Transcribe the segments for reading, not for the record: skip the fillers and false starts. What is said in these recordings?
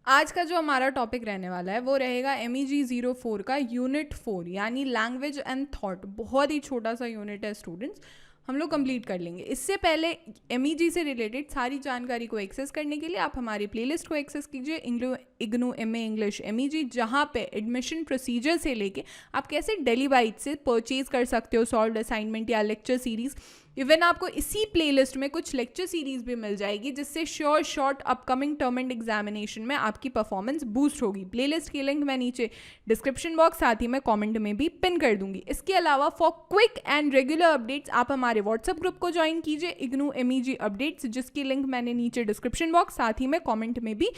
आज का जो हमारा टॉपिक रहने वाला है वो रहेगा MEG 04 का यूनिट 4 यानी लैंग्वेज एंड थॉट। बहुत ही छोटा सा यूनिट है स्टूडेंट्स, हम लोग कंप्लीट कर लेंगे। इससे पहले MEG से रिलेटेड सारी जानकारी को एक्सेस करने के लिए आप हमारी प्लेलिस्ट को एक्सेस कीजिए इग्नू MA इंग्लिश MEG, जहाँ पे एडमिशन प्रोसीजर से लेके आप कैसे डेली बाइट से परचेज कर सकते हो सॉल्व्ड असाइनमेंट या लेक्चर सीरीज। इवन आपको इसी प्लेलिस्ट में कुछ लेक्चर सीरीज भी मिल जाएगी जिससे sure short upcoming term and examination में आपकी परफॉर्मेंस बूस्ट होगी। प्लेलिस्ट की लिंक मैं नीचे डिस्क्रिप्शन बॉक्स साथ ही मैं कमेंट में भी पिन कर दूंगी। इसके अलावा for quick and regular updates आप हमारे व्हाट्सएप ग्रुप को ज्वाइन कीजिए इग्नू MEG अपडेट्स, जिसकी लिंक मैंने नीचे डिस्क्रिप्शन बॉक्स साथ ही में कॉमेंट में भी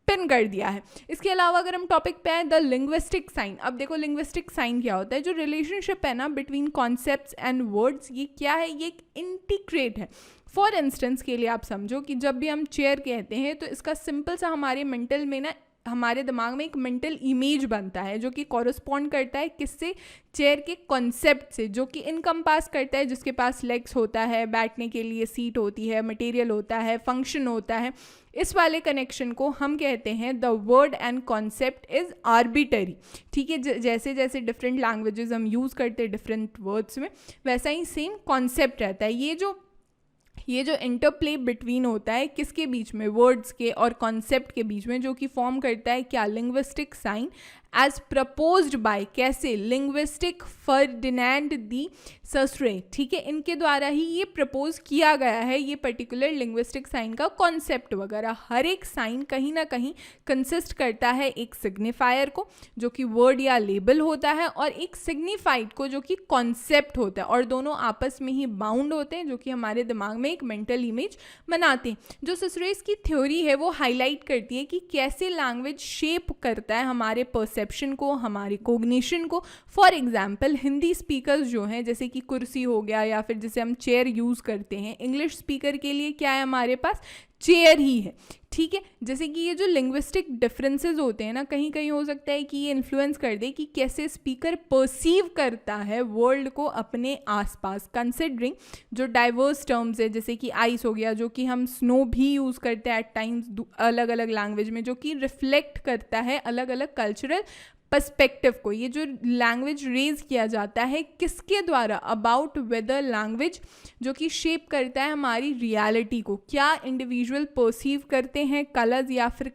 पिन कर दिया है। इसके अलावा अगर हम टॉपिक पे आए द लिंग्विस्टिक साइन। अब देखो लिंग्विस्टिक साइन क्या होता है। जो रिलेशनशिप है ना बिटवीन कॉन्सेप्ट्स एंड वर्ड्स, ये क्या है, ये एक इंटीग्रेट है। फॉर इंस्टेंस के लिए आप समझो कि जब भी हम चेयर कहते हैं तो इसका सिंपल सा हमारे मेंटल में ना हमारे दिमाग में एक मेंटल इमेज बनता है जो कि कॉरस्पॉन्ड करता है किससे, चेयर के कॉन्सेप्ट से, जो कि इनकम्पास करता है जिसके पास लेग्स होता है, बैठने के लिए सीट होती है, मटेरियल होता है, फंक्शन होता है। इस वाले कनेक्शन को हम कहते हैं the word and concept is arbitrary. ठीक है, जैसे जैसे डिफरेंट लैंग्वेजेस हम यूज़ करते हैं डिफरेंट वर्ड्स में, वैसा ही सेम कॉन्सेप्ट रहता है। ये जो इंटरप्ले बिटवीन होता है किसके बीच में, वर्ड्स के और कॉन्सेप्ट के बीच में, जो कि फॉर्म करता है क्या, linguistic sign as proposed by, कैसे, लिंग्विस्टिक फर्डिनेंड दी ससरे। ठीक है, इनके द्वारा ही ये प्रपोज किया गया है ये पर्टिकुलर लिंग्विस्टिक साइन का कॉन्सेप्ट वगैरह। हर एक साइन कहीं ना कहीं कंसिस्ट करता है एक सिग्निफायर को जो कि वर्ड या लेबल होता है, और एक सिग्निफाइड को जो कि कॉन्सेप्ट होता है, और दोनों आपस में ही बाउंड होते हैं जो कि हमारे दिमाग में एक मेंटल इमेज बनाते हैं। जो ससरेस की थ्योरी है वो हाईलाइट करती है कि कैसे लैंग्वेज शेप करता है हमारे परसेप्शन को, हमारी कोग्निशन को। फॉर एग्जाम्पल हिंदी स्पीकर्स जो हैं, जैसे कि कुर्सी हो गया या फिर जैसे हम चेयर यूज़ करते हैं, इंग्लिश स्पीकर के लिए क्या है हमारे पास, चेयर ही है। ठीक है, जैसे कि ये जो लिंग्विस्टिक डिफरेंसेस होते हैं ना, कहीं कहीं हो सकता है कि ये इन्फ्लुएंस कर दे कि कैसे स्पीकर परसीव करता है वर्ल्ड को अपने आसपास, कंसिडरिंग जो डाइवर्स टर्म्स है, जैसे कि आइस हो गया, जो कि हम स्नो भी यूज़ करते हैं एट टाइम्स अलग अलग लैंग्वेज में, जो कि रिफ्लेक्ट करता है अलग अलग कल्चरल पर्सपेक्टिव को। ये जो लैंग्वेज रेज किया जाता है किसके द्वारा, अबाउट वेदर लैंग्वेज जो कि शेप करता है हमारी रियलिटी को, क्या इंडिविजुअल परसीव करते हैं, कलर्स या फिर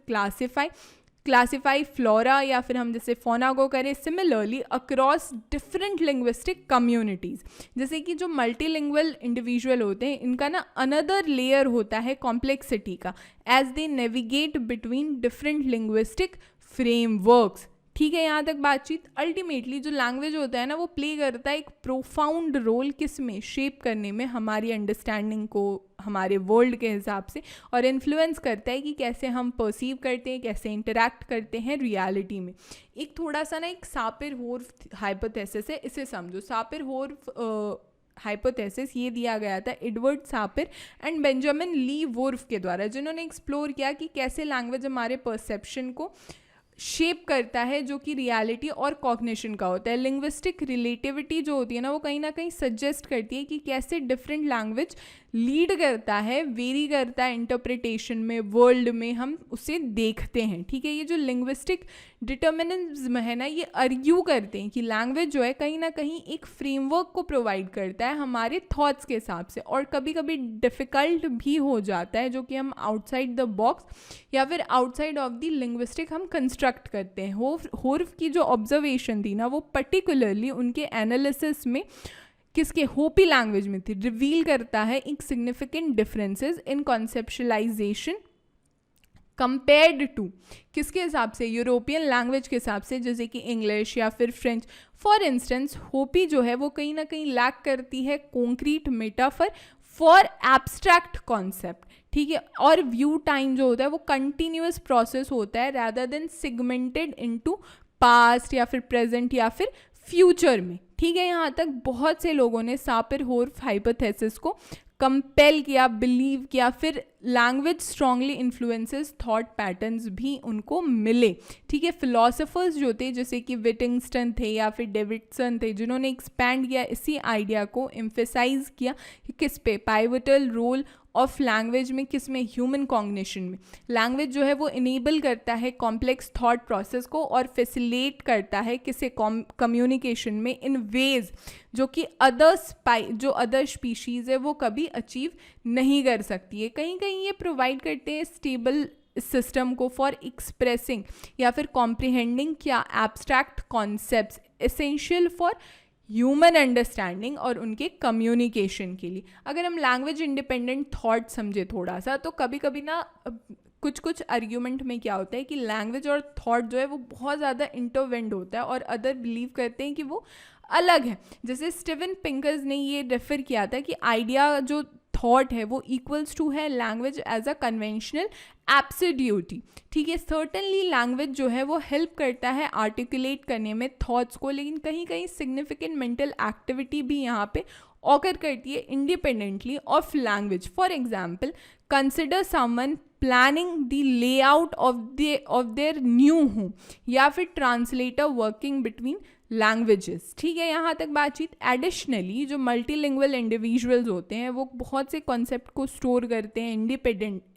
क्लासिफाई फ्लोरा या फिर हम जैसे फोना को करें। Similarly across different linguistic communities, जैसे कि जो मल्टीलिंगुअल इंडिविजुअल होते हैं इनका ना अनदर लेयर होता है कॉम्प्लेक्सिटी का, as they navigate between different linguistic frameworks. ठीक है, यहाँ तक बातचीत। अल्टीमेटली जो लैंग्वेज होता है ना वो प्ले करता है एक प्रोफाउंड रोल किस में, शेप करने में हमारी अंडरस्टैंडिंग को हमारे वर्ल्ड के हिसाब से, और इन्फ्लुएंस करता है कि कैसे हम परसीव करते हैं, कैसे इंटरैक्ट करते हैं रियलिटी में। एक थोड़ा सा ना एक सापिर-होर्फ हाइपोथेसिस है, इसे समझो। सापिर-होर्फ हाइपोथेसिस ये दिया गया था एडवर्ड सापिर एंड बेंजामिन ली वुर्फ के द्वारा, जिन्होंने एक्सप्लोर किया कि कैसे लैंग्वेज हमारे परसेप्शन को शेप करता है जो कि रियलिटी और कॉग्निशन का होता है। लिंग्विस्टिक रिलेटिविटी जो होती है ना वो कहीं ना कहीं सजेस्ट करती है कि कैसे डिफरेंट लैंग्वेज लीड करता है, वेरी करता है इंटरप्रिटेशन में, वर्ल्ड में हम उसे देखते हैं। ठीक है, ये जो लिंग्विस्टिक डिटर्मिनिज्म है ना, ये आर्ग्यू करते हैं कि लैंग्वेज जो है कहीं ना कहीं एक फ्रेमवर्क को प्रोवाइड करता है हमारे थॉट्स के हिसाब से, और कभी कभी डिफ़िकल्ट भी हो जाता है जो कि हम आउटसाइड द बॉक्स या फिर आउटसाइड ऑफ द लिंग्विस्टिक हम कंस्ट्रक्ट करते हैं। होर्फ की जो ऑब्जर्वेशन थी ना वो पर्टिकुलरली उनके एनालिसिस में किसके, होपी लैंग्वेज में थी, रिवील करता है एक significant differences in conceptualization compared to किसके हिसाब से, यूरोपियन लैंग्वेज के हिसाब से, जैसे कि इंग्लिश या फिर फ्रेंच। फॉर इंस्टेंस होपी जो है वो कहीं ना कहीं लैक करती है concrete metaphor for abstract concept. ठीक है, और व्यू टाइम जो होता है वो कंटिन्यूअस प्रोसेस होता है rather than segmented into past या फिर प्रेजेंट या फिर फ्यूचर में। ठीक है, यहाँ तक बहुत से लोगों ने सापिर-होर्फ हाइपोथेसिस को कंपेल किया, बिलीव किया, फिर language strongly influences thought patterns भी उनको मिले। ठीक है, फिलोसोफर्स जो थे जैसे कि विटिंगस्टन थे या फिर डेविडसन थे, जिन्होंने एक्सपैंड किया इसी आइडिया को, एम्फेसाइज किया कि किस पे, पाइवटल रोल ऑफ लैंग्वेज में, किस में, ह्यूमन कॉग्निशन में। लैंग्वेज जो है वो इनेबल करता है कॉम्प्लेक्स थॉट प्रोसेस को और फैसिलिटेट करता है किसे, कम्युनिकेशन में, इन वेज जो कि अदर स्पीशीज़ है वो कभी अचीव नहीं कर सकती है। कहीं कहीं ये प्रोवाइड करते हैं स्टेबल सिस्टम को फॉर एक्सप्रेसिंग या फिर कॉम्प्रिहेंडिंग क्या, abstract concepts essential for human understanding और उनके कम्युनिकेशन के लिए। अगर हम लैंग्वेज इंडिपेंडेंट थॉट समझे थोड़ा सा, तो कभी कभी ना कुछ आर्ग्यूमेंट में क्या होता है कि लैंग्वेज और थॉट जो है वो बहुत ज़्यादा इंटरवेंड होता है और अदर बिलीव करते हैं कि वो अलग है। जैसे स्टीवन पिंकर्स ने ये रेफर किया था कि आइडिया जो थॉट है वो इक्वल्स टू है लैंग्वेज एज अ कन्वेंशनल एब्सोल्यूटी। ठीक है, सर्टेनली लैंग्वेज जो है वो हेल्प करता है आर्टिकुलेट करने में थॉट्स को, लेकिन कहीं कहीं सिग्निफिकेंट मेंटल एक्टिविटी भी यहाँ पे ऑकर करती है independently of language. For example, consider someone planning the layout of their new home, या फिर ट्रांसलेटर वर्किंग बिटवीन लैंग्वेजेस। ठीक है, यहाँ तक बातचीत। एडिशनली जो मल्टीलिंगुअल इंडिविजुअल्स होते हैं वो बहुत से कॉन्सेप्ट को स्टोर करते हैं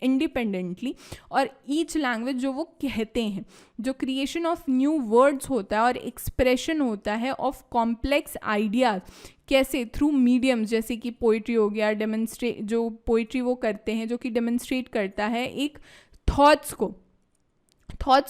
इंडिपेंडेंटली, और ईच लैंग्वेज जो वो कहते हैं, जो क्रिएशन ऑफ न्यू वर्ड्स होता है और एक्सप्रेशन होता है ऑफ कॉम्प्लेक्स आइडियाज, कैसे, थ्रू मीडियम्स जैसे कि पोइट्री हो गया, जो पोइट्री वो करते हैं जो कि डेमोन्स्ट्रेट करता है एक थॉट्स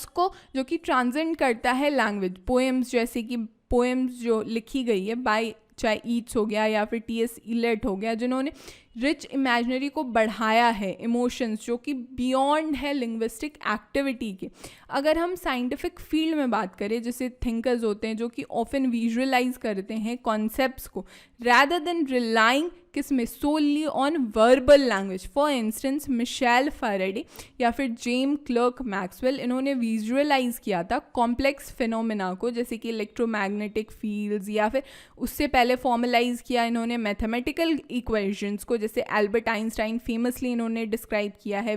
को जो कि ट्रांसेंड करता है लैंग्वेज। पोएम्स, जैसे कि पोएम्स जो लिखी गई है बाय चाहे ईट्स हो गया या फिर टी.एस. इलियट हो गया, जिन्होंने रिच इमेजनरी को बढ़ाया है, इमोशंस जो कि बियॉन्ड है लिंग्विस्टिक एक्टिविटी के। अगर हम साइंटिफिक फील्ड में बात करें, जैसे थिंकर्स होते हैं जो कि ऑफन विजुअलाइज करते हैं कॉन्सेप्ट्स को रैदर देन रिलाइंग किस में, solely on verbal language. For instance Michael Faraday या फिर जेम्स क्लर्क मैक्सवेल, इन्होंने विजुअलाइज किया था कॉम्प्लेक्स फिनोमेना को, जैसे कि इलेक्ट्रोमैग्नेटिक फील्ड्स, या फिर उससे पहले फॉर्मलाइज किया इन्होंने मैथमेटिकल इक्वेशंस को, जैसे एल्बर्ट आइंस्टाइन फेमसली इन्होंने डिस्क्राइब किया है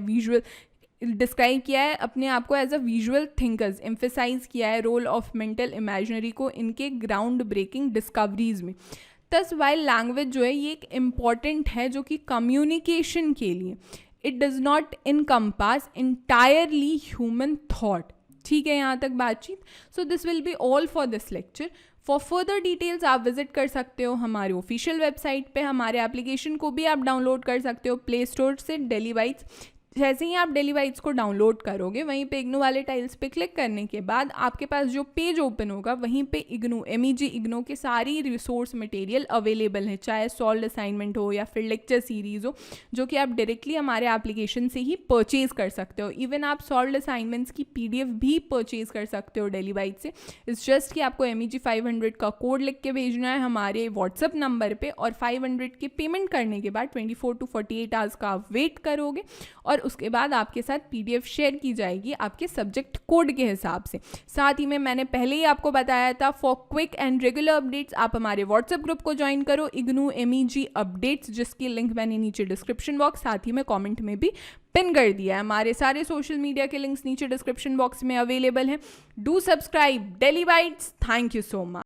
अपने आप को as a visual thinkers, emphasize किया है रोल ऑफ मेंटल इमेजनरी को इनके ग्राउंड ब्रेकिंग डिस्कवरीज में। दस वाइल लैंग्वेज जो है ये एक इम्पॉर्टेंट है जो कि कम्युनिकेशन के लिए, it does not encompass entirely human thought. ठीक है, यहाँ तक बातचीत। So this will be all for this lecture. For further details आप विजिट कर सकते हो हमारे ऑफिशियल वेबसाइट पे। हमारे एप्लीकेशन को भी आप डाउनलोड कर सकते हो प्ले स्टोर से, डेली बाइट्स। जैसे ही आप डेली बाइट्स को डाउनलोड करोगे, वहीं पे इग्नू वाले टाइल्स पे क्लिक करने के बाद आपके पास जो पेज ओपन होगा वहीं पे इग्नू MEG इग्नू के सारी रिसोर्स मटेरियल अवेलेबल है, चाहे सॉल्व्ड असाइनमेंट हो या फिर लेक्चर सीरीज़ हो, जो कि आप डायरेक्टली हमारे एप्लीकेशन से ही परचेज कर सकते हो। इवन आप सॉल्व्ड असाइनमेंट्स की PDF भी परचेज कर सकते हो डेली बाइट से। इट्स जस्ट कि आपको MEG 500 का कोड लिख के भेजना है हमारे व्हाट्सअप नंबर पर, और 500 की पेमेंट करने के बाद 24 to 48 आवर्स का आप वेट करोगे, और उसके बाद आपके साथ PDF शेयर की जाएगी आपके सब्जेक्ट कोड के हिसाब से। साथ ही में मैंने पहले ही आपको बताया था, for quick and regular updates आप हमारे व्हाट्सएप ग्रुप को ज्वाइन करो, इग्नू MEG अपडेट्स, जिसकी लिंक मैंने नीचे डिस्क्रिप्शन बॉक्स साथ ही में कमेंट में भी पिन कर दिया है। हमारे सारे सोशल मीडिया के लिंक्स नीचे डिस्क्रिप्शन बॉक्स में अवेलेबल हैं। Do subscribe daily bytes. Thank you so much.